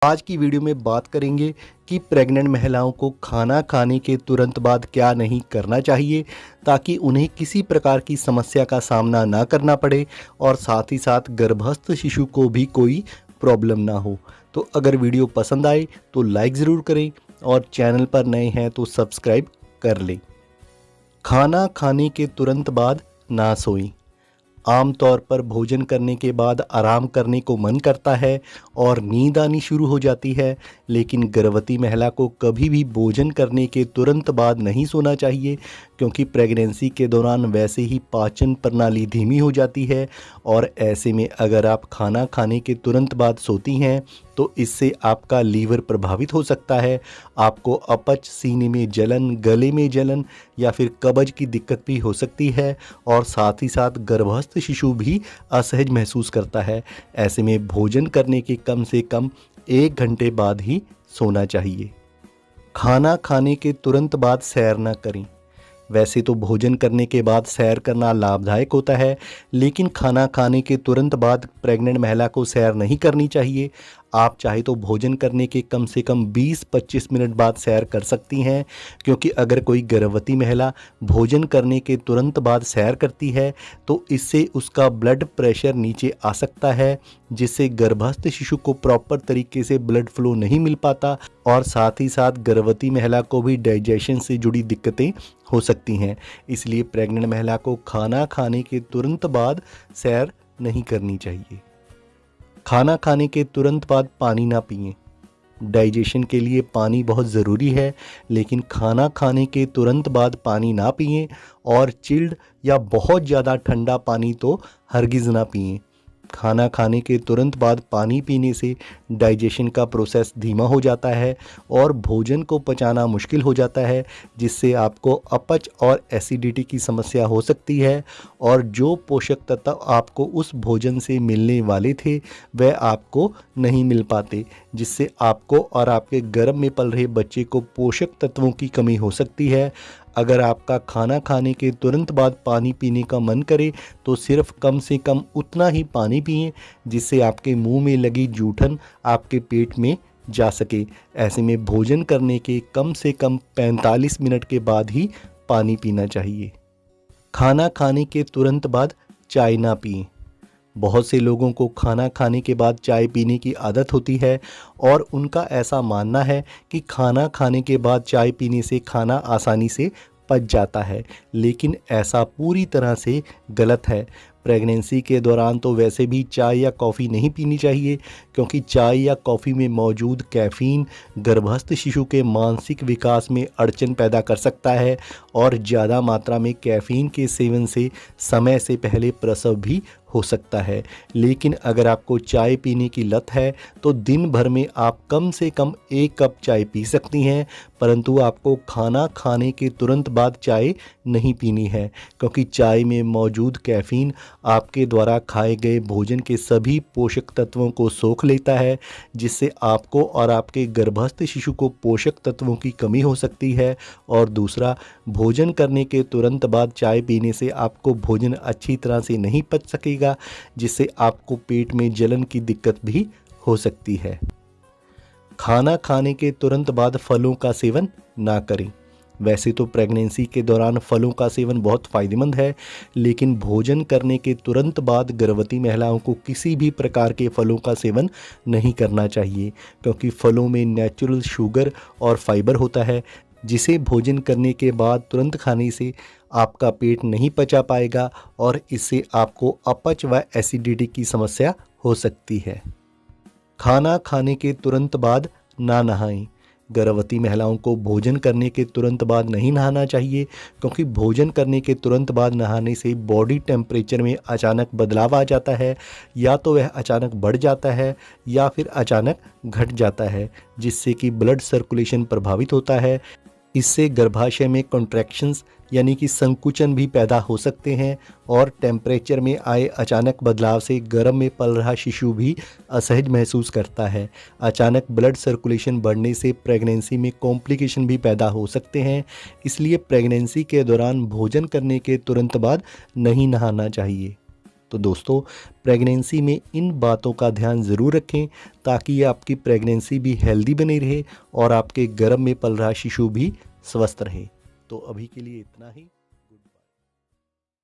आज की वीडियो में बात करेंगे कि प्रेग्नेंट महिलाओं को खाना खाने के तुरंत बाद क्या नहीं करना चाहिए ताकि उन्हें किसी प्रकार की समस्या का सामना ना करना पड़े और साथ ही साथ गर्भस्थ शिशु को भी कोई प्रॉब्लम ना हो। तो अगर वीडियो पसंद आए तो लाइक ज़रूर करें और चैनल पर नए हैं तो सब्सक्राइब कर लें। खाना खाने के तुरंत बाद ना सोएं। आमतौर पर भोजन करने के बाद आराम करने को मन करता है और नींद आनी शुरू हो जाती है, लेकिन गर्भवती महिला को कभी भी भोजन करने के तुरंत बाद नहीं सोना चाहिए क्योंकि प्रेगनेंसी के दौरान वैसे ही पाचन प्रणाली धीमी हो जाती है और ऐसे में अगर आप खाना खाने के तुरंत बाद सोती हैं तो इससे आपका लीवर प्रभावित हो सकता है। आपको अपच, सीने में जलन, गले में जलन या फिर कब्ज की दिक्कत भी हो सकती है और साथ ही साथ गर्भस्थ शिशु भी असहज महसूस करता है। ऐसे में भोजन करने के कम से कम 1 घंटे बाद ही सोना चाहिए। खाना खाने के तुरंत बाद सैर न करें। वैसे तो भोजन करने के बाद सैर करना लाभदायक होता है, लेकिन खाना खाने के तुरंत बाद प्रेग्नेंट महिला को सैर नहीं करनी चाहिए। आप चाहे तो भोजन करने के कम से कम 20-25 मिनट बाद सैर कर सकती हैं, क्योंकि अगर कोई गर्भवती महिला भोजन करने के तुरंत बाद सैर करती है तो इससे उसका ब्लड प्रेशर नीचे आ सकता है, जिससे गर्भस्थ शिशु को प्रॉपर तरीके से ब्लड फ्लो नहीं मिल पाता और साथ ही साथ गर्भवती महिला को भी डाइजेशन से जुड़ी दिक्कतें हो सकती हैं। इसलिए प्रेग्नेंट महिला को खाना खाने के तुरंत बाद सैर नहीं करनी चाहिए। खाना खाने के तुरंत बाद पानी ना पिएं। डाइजेशन के लिए पानी बहुत ज़रूरी है, लेकिन खाना खाने के तुरंत बाद पानी ना पिएं और चिल्ड या बहुत ज़्यादा ठंडा पानी तो हरगिज़ ना पिएं। खाना खाने के तुरंत बाद पानी पीने से डाइजेशन का प्रोसेस धीमा हो जाता है और भोजन को पचाना मुश्किल हो जाता है, जिससे आपको अपच और एसिडिटी की समस्या हो सकती है और जो पोषक तत्व आपको उस भोजन से मिलने वाले थे वह आपको नहीं मिल पाते, जिससे आपको और आपके गर्भ में पल रहे बच्चे को पोषक तत्वों की कमी हो सकती है। अगर आपका खाना खाने के तुरंत बाद पानी पीने का मन करे तो सिर्फ कम से कम उतना ही पानी पिएं जिससे आपके मुंह में लगी जूठन आपके पेट में जा सके। ऐसे में भोजन करने के कम से कम 45 मिनट के बाद ही पानी पीना चाहिए। खाना खाने के तुरंत बाद चाय ना पिएं। बहुत से लोगों को खाना खाने के बाद चाय पीने की आदत होती है और उनका ऐसा मानना है कि खाना खाने के बाद चाय पीने से खाना आसानी से पच जाता है, लेकिन ऐसा पूरी तरह से गलत है। प्रेगनेंसी के दौरान तो वैसे भी चाय या कॉफ़ी नहीं पीनी चाहिए, क्योंकि चाय या कॉफ़ी में मौजूद कैफ़ीन गर्भस्थ शिशु के मानसिक विकास में अड़चन पैदा कर सकता है और ज़्यादा मात्रा में कैफ़ीन के सेवन से समय से पहले प्रसव भी हो सकता है। लेकिन अगर आपको चाय पीने की लत है तो दिन भर में आप कम से कम 1 कप चाय पी सकती हैं, परंतु आपको खाना खाने के तुरंत बाद चाय नहीं पीनी है, क्योंकि चाय में मौजूद कैफ़ीन आपके द्वारा खाए गए भोजन के सभी पोषक तत्वों को सोख लेता है, जिससे आपको और आपके गर्भस्थ शिशु को पोषक तत्वों की कमी हो सकती है। और दूसरा, भोजन करने के तुरंत बाद चाय पीने से आपको भोजन अच्छी तरह से नहीं पच सकेगा, जिससे आपको पेट में जलन की दिक्कत भी हो सकती है। खाना खाने के तुरंत बाद फलों का सेवन ना करें। वैसे तो प्रेगनेंसी के दौरान फलों का सेवन बहुत फ़ायदेमंद है, लेकिन भोजन करने के तुरंत बाद गर्भवती महिलाओं को किसी भी प्रकार के फलों का सेवन नहीं करना चाहिए, क्योंकि फलों में नेचुरल शुगर और फाइबर होता है, जिसे भोजन करने के बाद तुरंत खाने से आपका पेट नहीं पचा पाएगा और इससे आपको अपच व एसिडिटी की समस्या हो सकती है। खाना खाने के तुरंत बाद ना नहाएं। गर्भवती महिलाओं को भोजन करने के तुरंत बाद नहीं नहाना चाहिए, क्योंकि भोजन करने के तुरंत बाद नहाने से बॉडी टेम्परेचर में अचानक बदलाव आ जाता है, या तो वह अचानक बढ़ जाता है या फिर अचानक घट जाता है, जिससे कि ब्लड सर्कुलेशन प्रभावित होता है। इससे गर्भाशय में कॉन्ट्रैक्शंस यानी कि संकुचन भी पैदा हो सकते हैं और टेम्परेचर में आए अचानक बदलाव से गर्भ में पल रहा शिशु भी असहज महसूस करता है। अचानक ब्लड सर्कुलेशन बढ़ने से प्रेगनेंसी में कॉम्प्लिकेशन भी पैदा हो सकते हैं, इसलिए प्रेगनेंसी के दौरान भोजन करने के तुरंत बाद नहीं नहाना चाहिए। तो दोस्तों, प्रेगनेंसी में इन बातों का ध्यान ज़रूर रखें ताकि आपकी प्रेगनेंसी भी हेल्दी बनी रहे और आपके गर्भ में पल रहा शिशु भी स्वस्थ रहे। तो अभी के लिए इतना ही।